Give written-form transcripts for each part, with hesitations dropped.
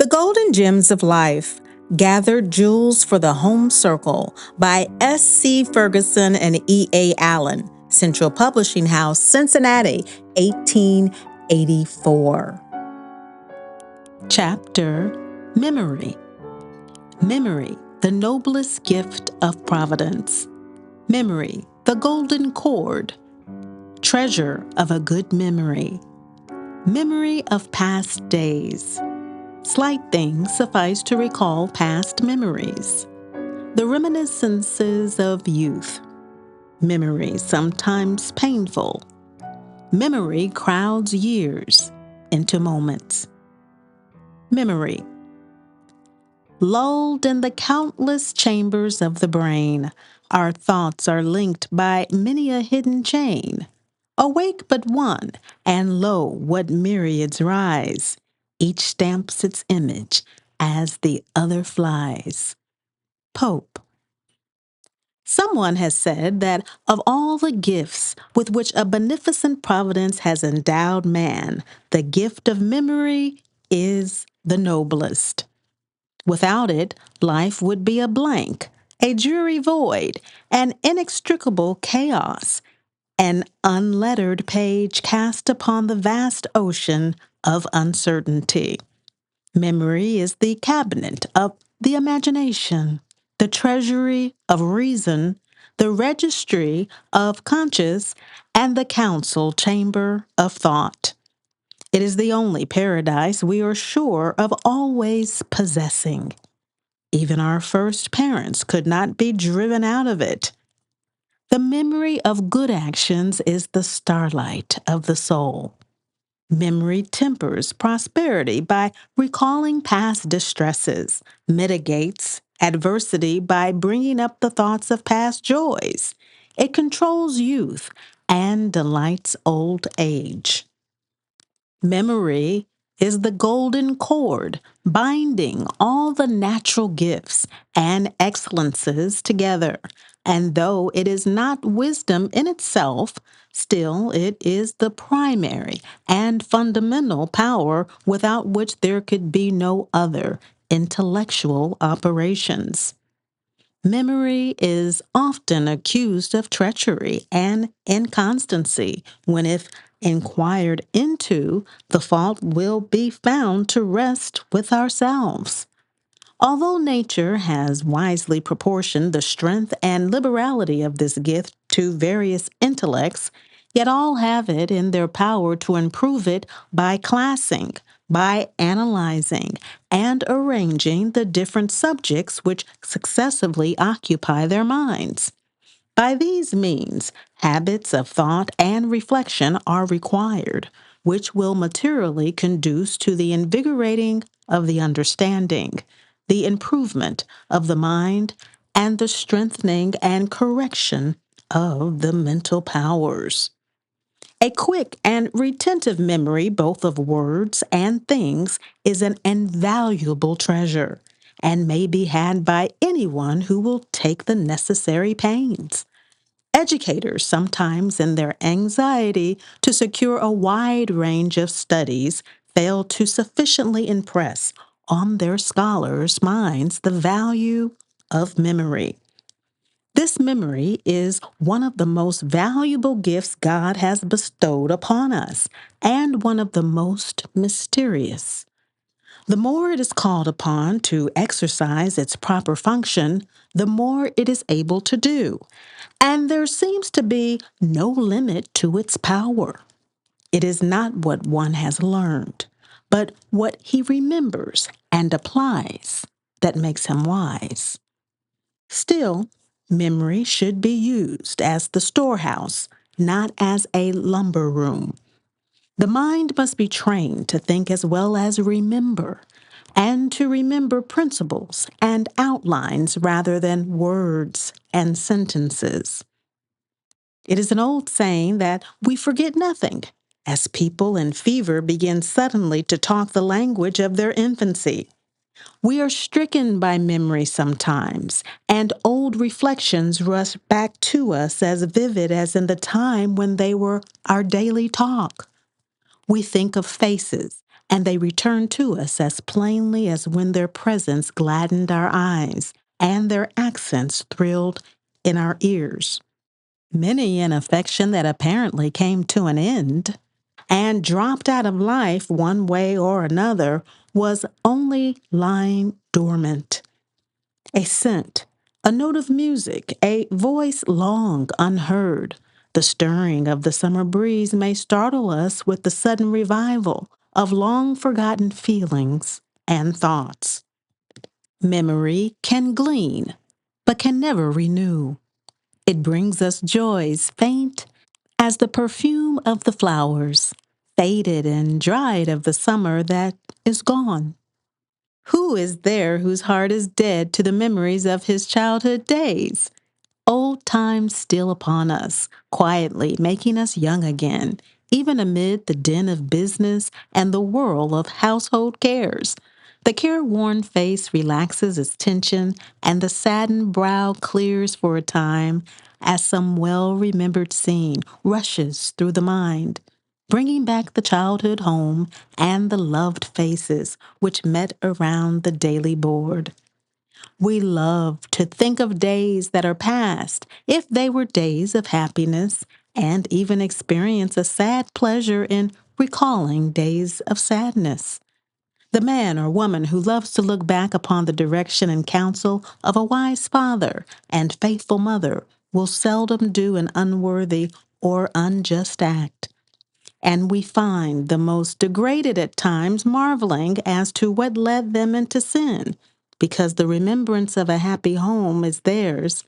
The Golden Gems of Life, Gathered Jewels for the Home Circle by S.C. Ferguson and E.A. Allen, Central Publishing House, Cincinnati, 1884. Chapter Memory. Memory, the noblest gift of Providence. Memory, the golden cord. Treasure of a good memory. Memory of past days. Slight things suffice to recall past memories. The reminiscences of youth. Memory sometimes painful. Memory crowds years into moments. Memory. Lulled in the countless chambers of the brain, our thoughts are linked by many a hidden chain. Awake but one, and lo, what myriads rise. Each stamps its image as the other flies. Pope. Someone has said that of all the gifts with which a beneficent providence has endowed man, the gift of memory is the noblest. Without it, life would be a blank, a dreary void, an inextricable chaos, an unlettered page cast upon the vast ocean of uncertainty. Memory is the cabinet of the imagination, the treasury of reason, the registry of conscience, and the council chamber of thought. It is the only paradise we are sure of always possessing. Even our first parents could not be driven out of it. The memory of good actions is the starlight of the soul. Memory tempers prosperity by recalling past distresses, mitigates adversity by bringing up the thoughts of past joys. It controls youth and delights old age. Memory is the golden cord binding all the natural gifts and excellences together. And though it is not wisdom in itself, still it is the primary and fundamental power without which there could be no other intellectual operations. Memory is often accused of treachery and inconstancy when, if inquired into, the fault will be found to rest with ourselves. Although nature has wisely proportioned the strength and liberality of this gift to various intellects, yet all have it in their power to improve it by classing, by analyzing, and arranging the different subjects which successively occupy their minds. By these means, habits of thought and reflection are required, which will materially conduce to the invigorating of the understanding, the improvement of the mind, and the strengthening and correction of the mental powers. A quick and retentive memory, both of words and things, is an invaluable treasure and may be had by anyone who will take the necessary pains. Educators sometimes, in their anxiety to secure a wide range of studies, fail to sufficiently impress on their scholars' minds the value of memory. This memory is one of the most valuable gifts God has bestowed upon us, and one of the most mysterious. The more it is called upon to exercise its proper function, the more it is able to do, and there seems to be no limit to its power. It is not what one has learned, but what he remembers and applies that makes him wise. Still, memory should be used as the storehouse, not as a lumber room. The mind must be trained to think as well as remember, and to remember principles and outlines rather than words and sentences. It is an old saying that we forget nothing, as people in fever begin suddenly to talk the language of their infancy. We are stricken by memory sometimes, and old reflections rush back to us as vivid as in the time when they were our daily talk. We think of faces and they return to us as plainly as when their presence gladdened our eyes and their accents thrilled in our ears. Many an affection that apparently came to an end and dropped out of life one way or another was only lying dormant. A scent, a note of music, a voice long unheard. The stirring of the summer breeze may startle us with the sudden revival of long forgotten feelings and thoughts. Memory can glean, but can never renew. It brings us joys faint as the perfume of the flowers, faded and dried of the summer that is gone. Who is there whose heart is dead to the memories of his childhood days? Old times steal upon us, quietly making us young again, even amid the din of business and the whirl of household cares. The careworn face relaxes its tension, and the saddened brow clears for a time as some well-remembered scene rushes through the mind, bringing back the childhood home and the loved faces which met around the daily board. We love to think of days that are past, if they were days of happiness, and even experience a sad pleasure in recalling days of sadness. The man or woman who loves to look back upon the direction and counsel of a wise father and faithful mother will seldom do an unworthy or unjust act. And we find the most degraded at times marveling as to what led them into sin, because the remembrance of a happy home is theirs,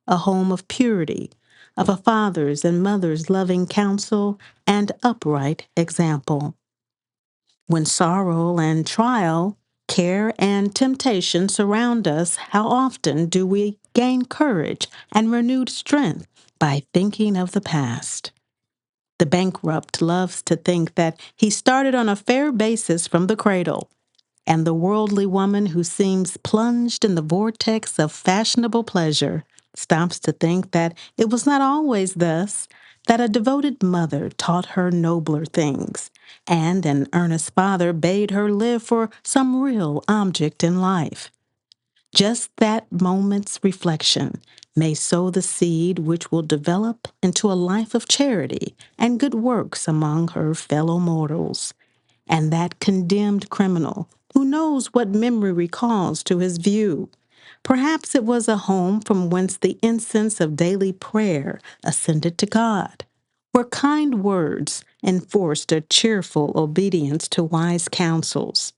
a home of purity, of a father's and mother's loving counsel and upright example. When sorrow and trial, care and temptation surround us, how often do we gain courage and renewed strength by thinking of the past? The bankrupt loves to think that he started on a fair basis from the cradle, and the worldly woman who seems plunged in the vortex of fashionable pleasure stops to think that it was not always thus, that a devoted mother taught her nobler things, and an earnest father bade her live for some real object in life. Just that moment's reflection may sow the seed which will develop into a life of charity and good works among her fellow mortals. And that condemned criminal, who knows what memory recalls to his view? Perhaps it was a home from whence the incense of daily prayer ascended to God, where kind words enforced a cheerful obedience to wise counsels.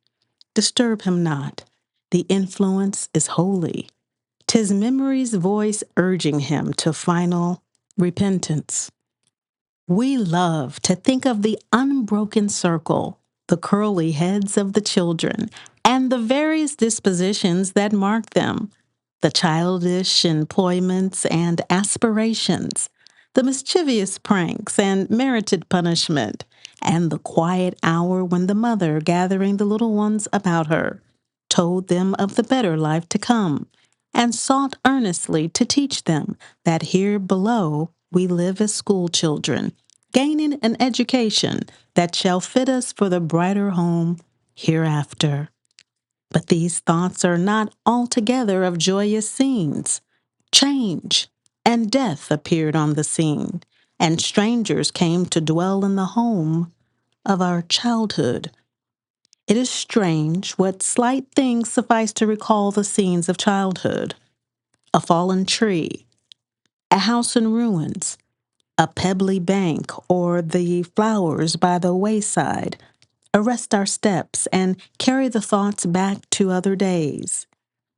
Disturb him not. The influence is holy. 'Tis memory's voice urging him to final repentance. We love to think of the unbroken circle, the curly heads of the children, and the various dispositions that mark them, the childish employments and aspirations, the mischievous pranks and merited punishment, and the quiet hour when the mother, gathering the little ones about her, told them of the better life to come, and sought earnestly to teach them that here below we live as school children, gaining an education that shall fit us for the brighter home hereafter. But these thoughts are not altogether of joyous scenes. Change and death appeared on the scene, and strangers came to dwell in the home of our childhood. It is strange what slight things suffice to recall the scenes of childhood. A fallen tree, a house in ruins, a pebbly bank, or the flowers by the wayside arrest our steps and carry the thoughts back to other days.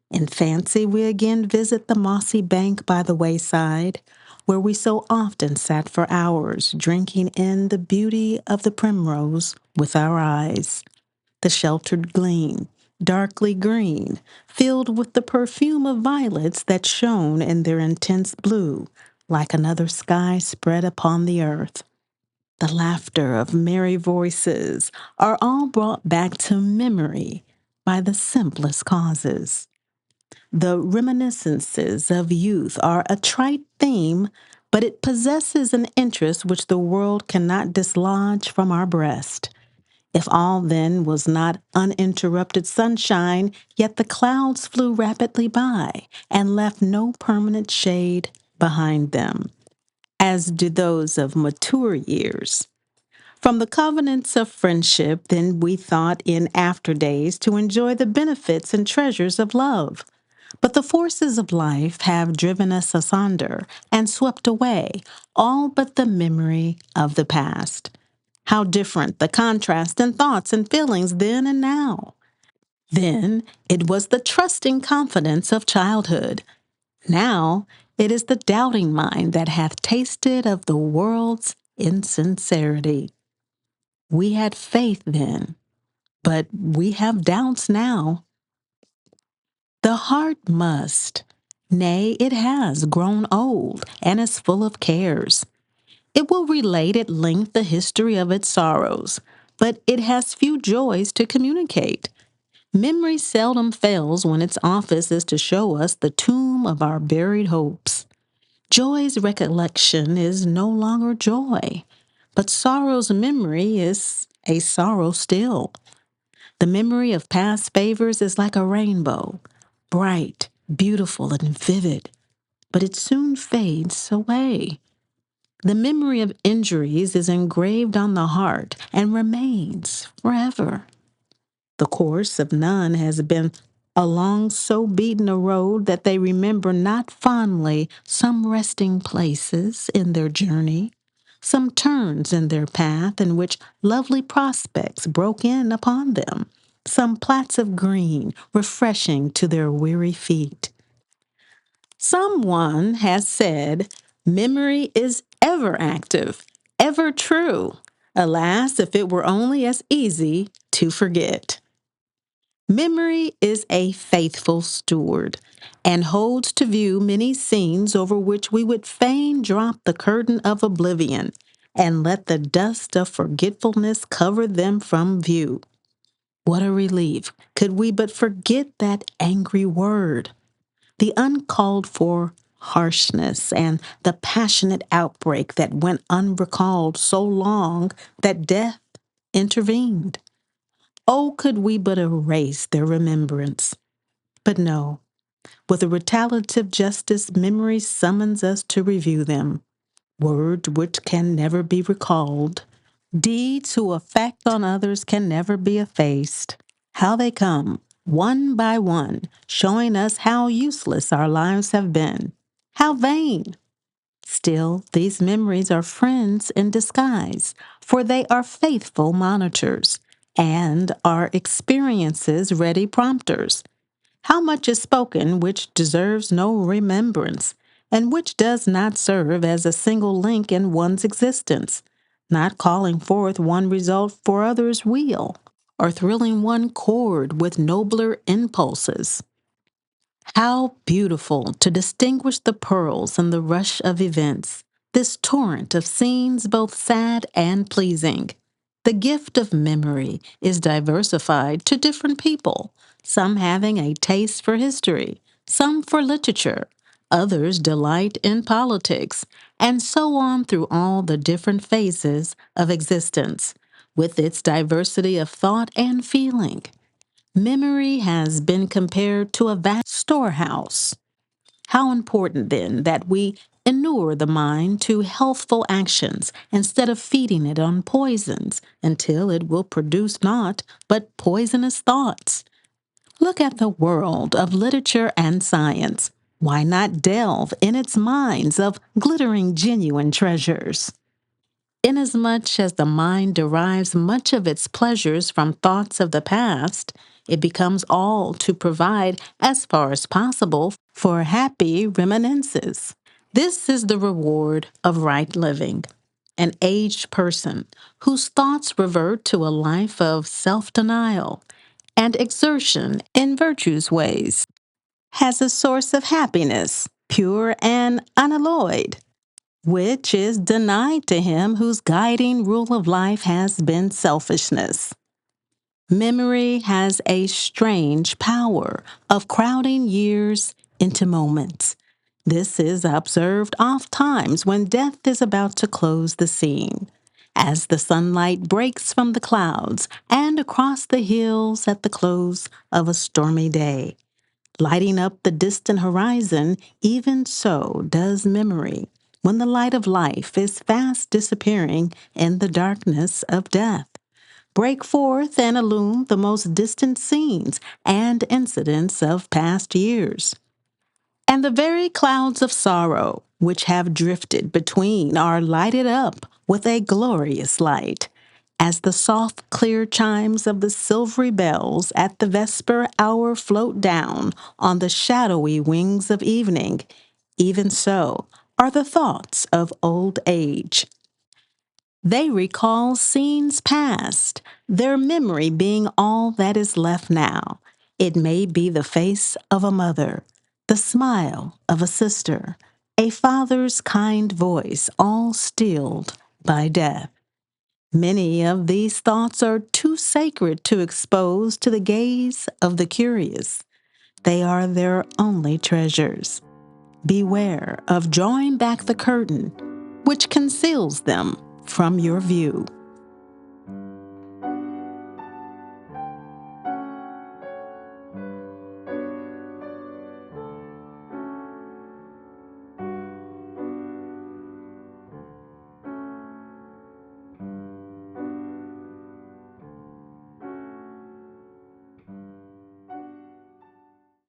In fancy, we again visit the mossy bank by the wayside, where we so often sat for hours, drinking in the beauty of the primrose with our eyes. The sheltered gleam, darkly green, filled with the perfume of violets that shone in their intense blue, like another sky spread upon the earth. The laughter of merry voices are all brought back to memory by the simplest causes. The reminiscences of youth are a trite theme, but it possesses an interest which the world cannot dislodge from our breast. If all then was not uninterrupted sunshine, yet the clouds flew rapidly by and left no permanent shade behind them, as do those of mature years. From the covenants of friendship, then we thought in after days to enjoy the benefits and treasures of love. But the forces of life have driven us asunder and swept away all but the memory of the past. How different the contrast in thoughts and feelings then and now. Then it was the trusting confidence of childhood. Now it is the doubting mind that hath tasted of the world's insincerity. We had faith then, but we have doubts now. The heart must, nay, it has grown old and is full of cares. It will relate at length the history of its sorrows, but it has few joys to communicate. Memory seldom fails when its office is to show us the tomb of our buried hopes. Joy's recollection is no longer joy, but sorrow's memory is a sorrow still. The memory of past favors is like a rainbow, bright, beautiful, and vivid, but it soon fades away. The memory of injuries is engraved on the heart and remains forever. The course of none has been along so beaten a road that they remember not fondly some resting places in their journey, some turns in their path in which lovely prospects broke in upon them, some plats of green refreshing to their weary feet. Someone has said, memory is ever active, ever true. Alas, if it were only as easy to forget. Memory is a faithful steward and holds to view many scenes over which we would fain drop the curtain of oblivion and let the dust of forgetfulness cover them from view. What a relief could we but forget that angry word, the uncalled for harshness and the passionate outbreak that went unrecalled so long that death intervened. Oh, could we but erase their remembrance! But no, with a retaliative justice, memory summons us to review them. Words which can never be recalled, deeds whose effect on others can never be effaced. How they come, one by one, showing us how useless our lives have been, how vain. Still, these memories are friends in disguise, for they are faithful monitors and are experience's ready prompters. How much is spoken which deserves no remembrance, and which does not serve as a single link in one's existence, not calling forth one result for others' weal, or thrilling one chord with nobler impulses. How beautiful to distinguish the pearls in the rush of events, this torrent of scenes both sad and pleasing. The gift of memory is diversified to different people, some having a taste for history, some for literature, others delight in politics, and so on through all the different phases of existence, with its diversity of thought and feeling. Memory has been compared to a vast storehouse. How important, then, that we inure the mind to healthful actions instead of feeding it on poisons until it will produce naught but poisonous thoughts. Look at the world of literature and science. Why not delve in its mines of glittering genuine treasures? Inasmuch as the mind derives much of its pleasures from thoughts of the past, it becomes all to provide, as far as possible, for happy reminiscences. This is the reward of right living. An aged person whose thoughts revert to a life of self-denial and exertion in virtue's ways has a source of happiness, pure and unalloyed, which is denied to him whose guiding rule of life has been selfishness. Memory has a strange power of crowding years into moments. This is observed oft times when death is about to close the scene, as the sunlight breaks from the clouds and across the hills at the close of a stormy day. Lighting up the distant horizon, even so does memory, when the light of life is fast disappearing in the darkness of death. Break forth and illume the most distant scenes and incidents of past years. And the very clouds of sorrow which have drifted between are lighted up with a glorious light. As the soft, clear chimes of the silvery bells at the vesper hour float down on the shadowy wings of evening, even so are the thoughts of old age. They recall scenes past, their memory being all that is left now. It may be the face of a mother, the smile of a sister, a father's kind voice, all stilled by death. Many of these thoughts are too sacred to expose to the gaze of the curious. They are their only treasures. Beware of drawing back the curtain which conceals them from your view.